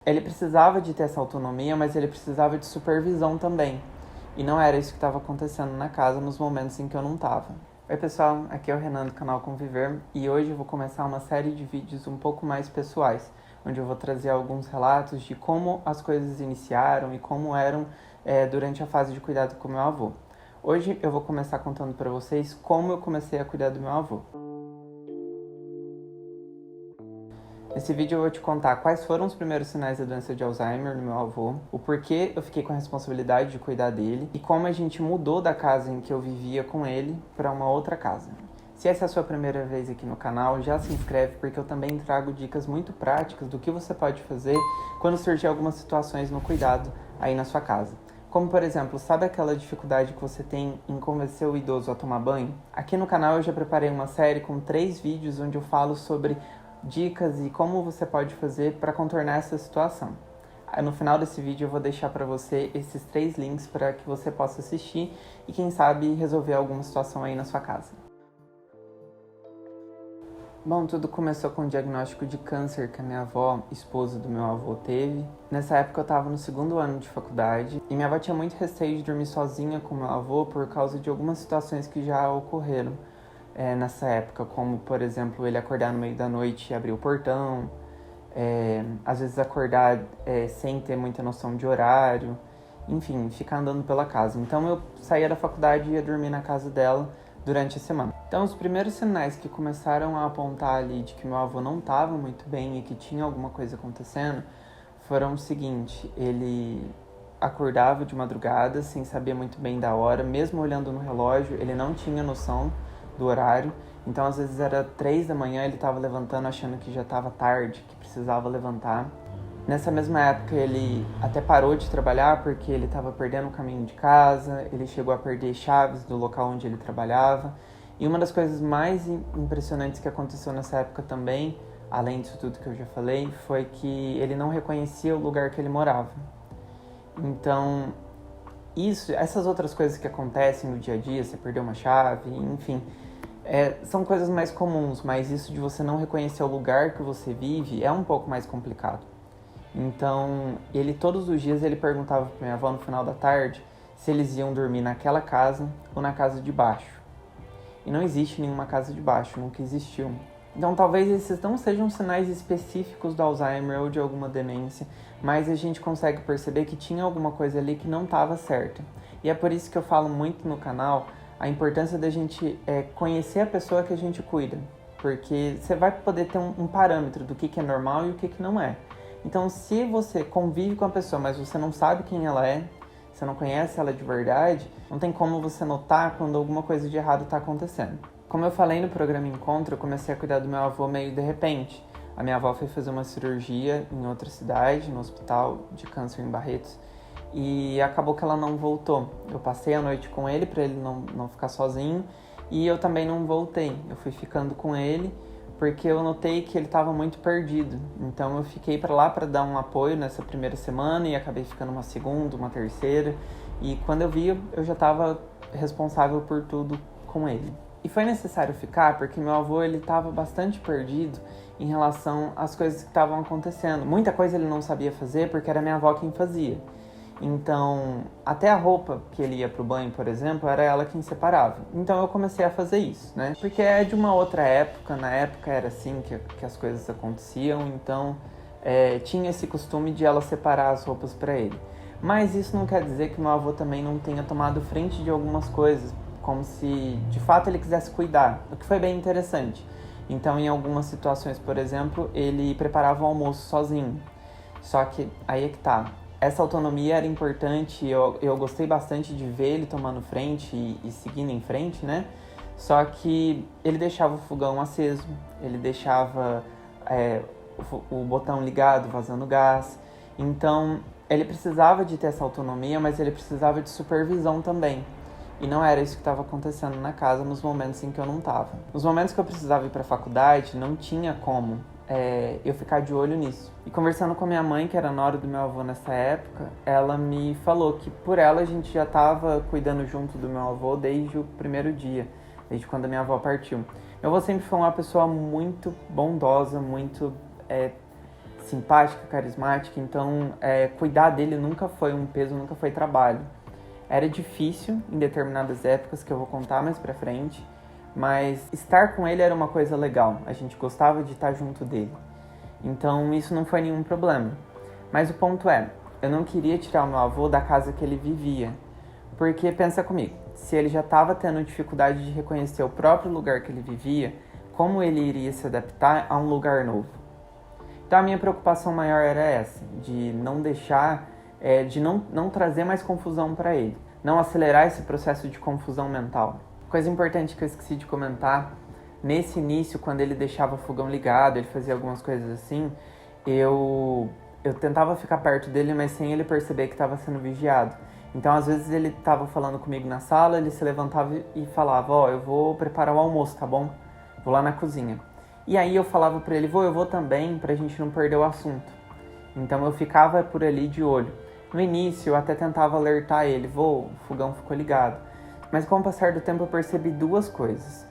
Ele precisava de ter essa autonomia, mas ele precisava de supervisão também. E não era isso que estava acontecendo na casa nos momentos em que eu não estava. Oi pessoal, aqui é o Renan do canal Conviver e hoje eu vou começar uma série de vídeos um pouco mais pessoais, onde eu vou trazer alguns relatos de como as coisas iniciaram e como eram durante a fase de cuidado com meu avô. Hoje eu vou começar contando para vocês como eu comecei a cuidar do meu avô. Nesse vídeo eu vou te contar quais foram os primeiros sinais da doença de Alzheimer no meu avô, o porquê eu fiquei com a responsabilidade de cuidar dele e como a gente mudou da casa em que eu vivia com ele para uma outra casa. Se essa é a sua primeira vez aqui no canal, já se inscreve porque eu também trago dicas muito práticas do que você pode fazer quando surgir algumas situações no cuidado aí na sua casa. Como, por exemplo, sabe aquela dificuldade que você tem em convencer o idoso a tomar banho? Aqui no canal eu já preparei uma série com 3 vídeos onde eu falo sobre dicas e como você pode fazer para contornar essa situação. No final desse vídeo eu vou deixar para você esses 3 links para que você possa assistir e quem sabe resolver alguma situação aí na sua casa. Bom, tudo começou com o diagnóstico de câncer que a minha avó, esposa do meu avô, teve. Nessa época eu estava no 2º ano de faculdade e minha avó tinha muito receio de dormir sozinha com meu avô por causa de algumas situações que já ocorreram nessa época, como, por exemplo, ele acordar no meio da noite e abrir o portão, às vezes acordar sem ter muita noção de horário, enfim, ficar andando pela casa. Então eu saía da faculdade e ia dormir na casa dela durante a semana. Então os primeiros sinais que começaram a apontar ali de que meu avô não estava muito bem e que tinha alguma coisa acontecendo foram o seguinte: ele acordava de madrugada sem saber muito bem da hora, mesmo olhando no relógio, ele não tinha noção do horário, então às vezes era 3 da manhã, ele estava levantando achando que já estava tarde, que precisava levantar. Nessa mesma época ele até parou de trabalhar porque ele estava perdendo o caminho de casa, ele chegou a perder chaves do local onde ele trabalhava. E uma das coisas mais impressionantes que aconteceu nessa época também, além disso tudo que eu já falei, foi que ele não reconhecia o lugar que ele morava. Então, essas outras coisas que acontecem no dia a dia, você perdeu uma chave, enfim, são coisas mais comuns, mas isso de você não reconhecer o lugar que você vive é um pouco mais complicado. Então, todos os dias ele perguntava para minha avó no final da tarde se eles iam dormir naquela casa ou na casa de baixo. E não existe nenhuma casa de baixo, nunca existiu. Então talvez esses não sejam sinais específicos do Alzheimer ou de alguma demência, mas a gente consegue perceber que tinha alguma coisa ali que não estava certa. E é por isso que eu falo muito no canal a importância da gente conhecer a pessoa que a gente cuida, porque você vai poder ter um parâmetro do que é normal e o que não é. Então se você convive com a pessoa, mas você não sabe quem ela é, você não conhece ela de verdade, não tem como você notar quando alguma coisa de errado está acontecendo. Como eu falei no programa Encontro, eu comecei a cuidar do meu avô meio de repente. A minha avó foi fazer uma cirurgia em outra cidade, no hospital de câncer em Barretos, e acabou que ela não voltou. Eu passei a noite com ele para ele não ficar sozinho, e eu também não voltei. Eu fui ficando com ele porque eu notei que ele estava muito perdido. Então eu fiquei para lá para dar um apoio nessa primeira semana e acabei ficando uma segunda, uma terceira. E quando eu vi, eu já estava responsável por tudo com ele. E foi necessário ficar porque meu avô estava bastante perdido em relação às coisas que estavam acontecendo. Muita coisa ele não sabia fazer porque era minha avó quem fazia. Então, até a roupa que ele ia pro banho, por exemplo, era ela quem separava. Então eu comecei a fazer isso, né? Porque é de uma outra época, na época era assim que as coisas aconteciam, então tinha esse costume de ela separar as roupas para ele. Mas isso não quer dizer que meu avô também não tenha tomado frente de algumas coisas, como se de fato ele quisesse cuidar, o que foi bem interessante. Então, em algumas situações, por exemplo, ele preparava o almoço sozinho. Só que aí é que tá. Essa autonomia era importante, eu gostei bastante de ver ele tomando frente e seguindo em frente, né? Só que ele deixava o fogão aceso, ele deixava o botão ligado, vazando gás. Então, ele precisava de ter essa autonomia, mas ele precisava de supervisão também. E não era isso que estava acontecendo na casa nos momentos em que eu não estava. Nos momentos que eu precisava ir para a faculdade, não tinha como eu ficar de olho nisso. E conversando com a minha mãe, que era nora do meu avô nessa época, ela me falou que por ela a gente já estava cuidando junto do meu avô desde o primeiro dia, desde quando a minha avó partiu. Meu avô sempre foi uma pessoa muito bondosa, muito simpática, carismática, então cuidar dele nunca foi um peso, nunca foi trabalho. Era difícil em determinadas épocas, que eu vou contar mais pra frente, mas estar com ele era uma coisa legal, a gente gostava de estar junto dele. Então isso não foi nenhum problema. Mas o ponto é, eu não queria tirar o meu avô da casa que ele vivia, porque pensa comigo, se ele já estava tendo dificuldade de reconhecer o próprio lugar que ele vivia, como ele iria se adaptar a um lugar novo? Então a minha preocupação maior era essa, de não deixar, de não trazer mais confusão para ele, não acelerar esse processo de confusão mental. Coisa importante que eu esqueci de comentar, nesse início, quando ele deixava o fogão ligado, ele fazia algumas coisas assim, eu tentava ficar perto dele, mas sem ele perceber que estava sendo vigiado. Então, às vezes, ele estava falando comigo na sala, ele se levantava e falava, eu vou preparar o almoço, tá bom? Vou lá na cozinha. E aí eu falava pra ele, eu vou também, pra gente não perder o assunto. Então, eu ficava por ali de olho. No início, eu até tentava alertar ele, o fogão ficou ligado. Mas com o passar do tempo, eu percebi duas coisas.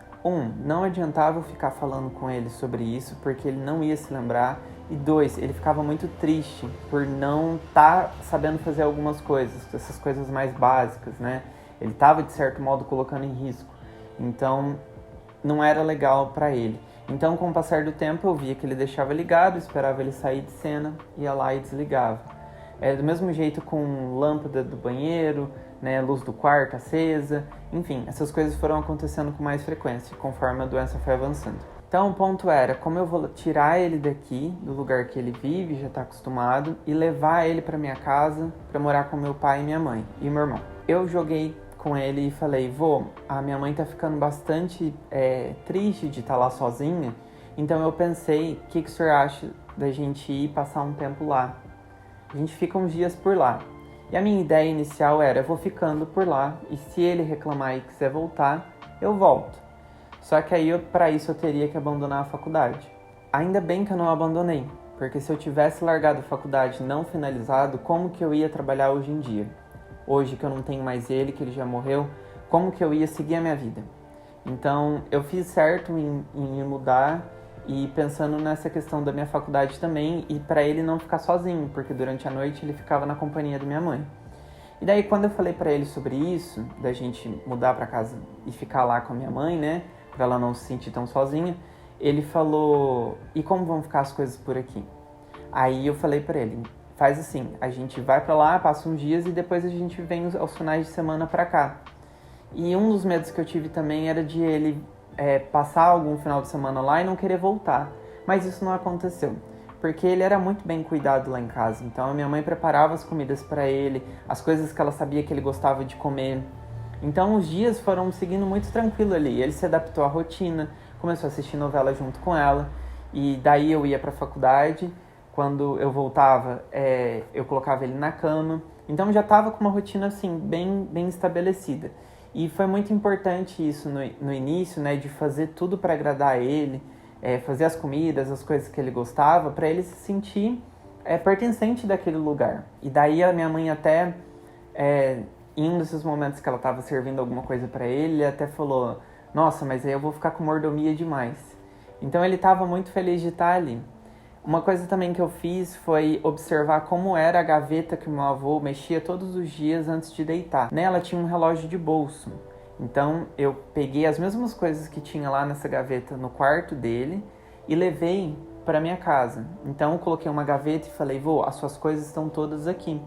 Não adiantava eu ficar falando com ele sobre isso, porque ele não ia se lembrar. E 2, ele ficava muito triste por não estar sabendo fazer algumas coisas, essas coisas mais básicas, né? Ele estava, de certo modo, colocando em risco. Então, não era legal para ele. Então, com o passar do tempo, eu via que ele deixava ligado, esperava ele sair de cena, ia lá e desligava. Do mesmo jeito com lâmpada do banheiro, né, luz do quarto acesa, enfim, essas coisas foram acontecendo com mais frequência, conforme a doença foi avançando. Então o ponto era, como eu vou tirar ele daqui, do lugar que ele vive, já está acostumado, e levar ele para minha casa, para morar com meu pai e minha mãe, e meu irmão. Eu joguei com ele e falei, a minha mãe tá ficando bastante triste de estar lá sozinha, então eu pensei, o que o senhor acha da gente ir passar um tempo lá? A gente fica uns dias por lá. E a minha ideia inicial era, eu vou ficando por lá, e se ele reclamar e quiser voltar, eu volto. Só que aí, para isso, eu teria que abandonar a faculdade. Ainda bem que eu não abandonei, porque se eu tivesse largado a faculdade não finalizado, como que eu ia trabalhar hoje em dia? Hoje que eu não tenho mais ele, que ele já morreu, como que eu ia seguir a minha vida? Então, eu fiz certo em mudar e pensando nessa questão da minha faculdade também, e para ele não ficar sozinho, porque durante a noite ele ficava na companhia da minha mãe. E daí, quando eu falei para ele sobre isso, da gente mudar para casa e ficar lá com a minha mãe, né, para ela não se sentir tão sozinha, ele falou, e como vão ficar as coisas por aqui? Aí eu falei para ele, faz assim, a gente vai para lá, passa uns dias e depois a gente vem aos finais de semana para cá. E um dos medos que eu tive também era de ele passar algum final de semana lá e não querer voltar. Mas isso não aconteceu, porque ele era muito bem cuidado lá em casa. Então a minha mãe preparava as comidas para ele, as coisas que ela sabia que ele gostava de comer. Então os dias foram seguindo muito tranquilo ali. Ele se adaptou à rotina, começou a assistir novela junto com ela. E daí eu ia para a faculdade. Quando eu voltava, eu colocava ele na cama. Então já estava com uma rotina assim, bem estabelecida. E foi muito importante isso no início, né, de fazer tudo para agradar ele, fazer as comidas, as coisas que ele gostava, para ele se sentir pertencente daquele lugar. E daí a minha mãe até, em um desses momentos que ela estava servindo alguma coisa para ele até falou, nossa, mas aí eu vou ficar com mordomia demais. Então ele estava muito feliz de estar ali. Uma coisa também que eu fiz foi observar como era a gaveta que o meu avô mexia todos os dias antes de deitar. Nela tinha um relógio de bolso. Então eu peguei as mesmas coisas que tinha lá nessa gaveta no quarto dele e levei para minha casa. Então eu coloquei uma gaveta e falei, vô, as suas coisas estão todas aqui.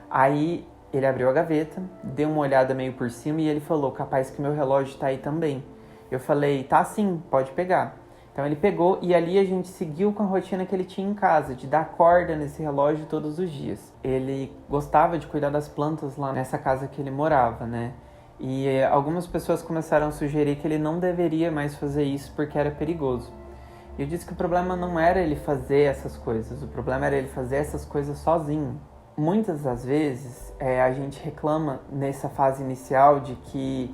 Aí ele abriu a gaveta, deu uma olhada meio por cima e ele falou, capaz que meu relógio tá aí também. Eu falei, tá sim, pode pegar. Então ele pegou e ali a gente seguiu com a rotina que ele tinha em casa, de dar corda nesse relógio todos os dias. Ele gostava de cuidar das plantas lá nessa casa que ele morava, né? E algumas pessoas começaram a sugerir que ele não deveria mais fazer isso porque era perigoso. E eu disse que o problema não era ele fazer essas coisas, o problema era ele fazer essas coisas sozinho. Muitas das vezes a gente reclama nessa fase inicial de que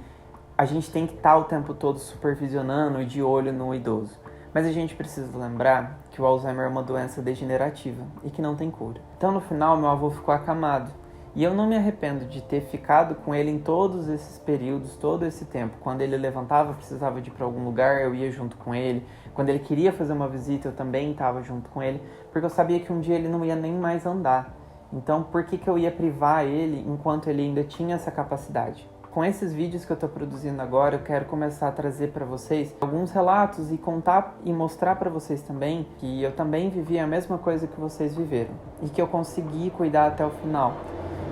a gente tem que estar o tempo todo supervisionando e de olho no idoso. Mas a gente precisa lembrar que o Alzheimer é uma doença degenerativa e que não tem cura. Então no final meu avô ficou acamado E eu não me arrependo de ter ficado com ele em todos esses períodos, todo esse tempo. Quando ele levantava, precisava de ir para algum lugar, eu ia junto com ele. Quando ele queria fazer uma visita, eu também estava junto com ele, porque eu sabia que um dia ele não ia nem mais andar. Então, por que eu ia privar ele enquanto ele ainda tinha essa capacidade? Com esses vídeos que eu estou produzindo agora, eu quero começar a trazer para vocês alguns relatos e contar e mostrar para vocês também que eu também vivi a mesma coisa que vocês viveram e que eu consegui cuidar até o final.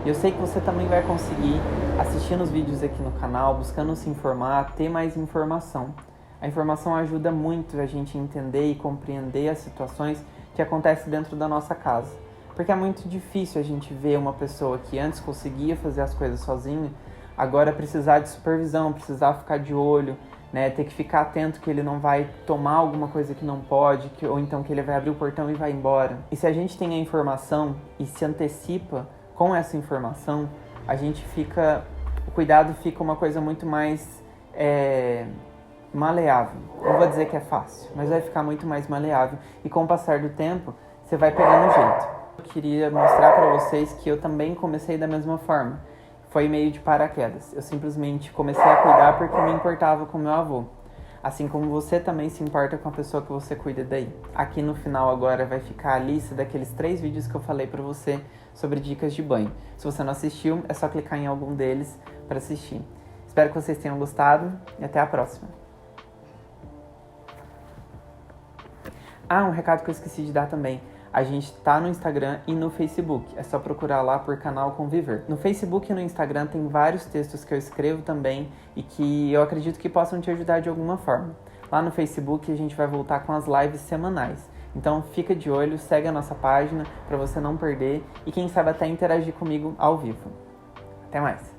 E eu sei que você também vai conseguir assistindo os vídeos aqui no canal, buscando se informar, ter mais informação. A informação ajuda muito a gente entender e compreender as situações que acontecem dentro da nossa casa. Porque é muito difícil a gente ver uma pessoa que antes conseguia fazer as coisas sozinha, agora precisar de supervisão, precisar ficar de olho, né? Ter que ficar atento que ele não vai tomar alguma coisa que não pode, ou então que ele vai abrir o portão e vai embora. E se a gente tem a informação e se antecipa com essa informação, a gente fica... O cuidado fica uma coisa muito mais maleável. Não vou dizer que é fácil, mas vai ficar muito mais maleável. E com o passar do tempo, você vai pegando jeito. Eu queria mostrar para vocês que eu também comecei da mesma forma. Foi meio de paraquedas. Eu simplesmente comecei a cuidar porque eu me importava com meu avô. Assim como você também se importa com a pessoa que você cuida daí. Aqui no final agora vai ficar a lista daqueles 3 vídeos que eu falei pra você sobre dicas de banho. Se você não assistiu, é só clicar em algum deles para assistir. Espero que vocês tenham gostado e até a próxima. Um recado que eu esqueci de dar também. A gente tá no Instagram e no Facebook. É só procurar lá por Canal Conviver. No Facebook e no Instagram tem vários textos que eu escrevo também e que eu acredito que possam te ajudar de alguma forma. Lá no Facebook a gente vai voltar com as lives semanais. Então fica de olho, segue a nossa página para você não perder e quem sabe até interagir comigo ao vivo. Até mais!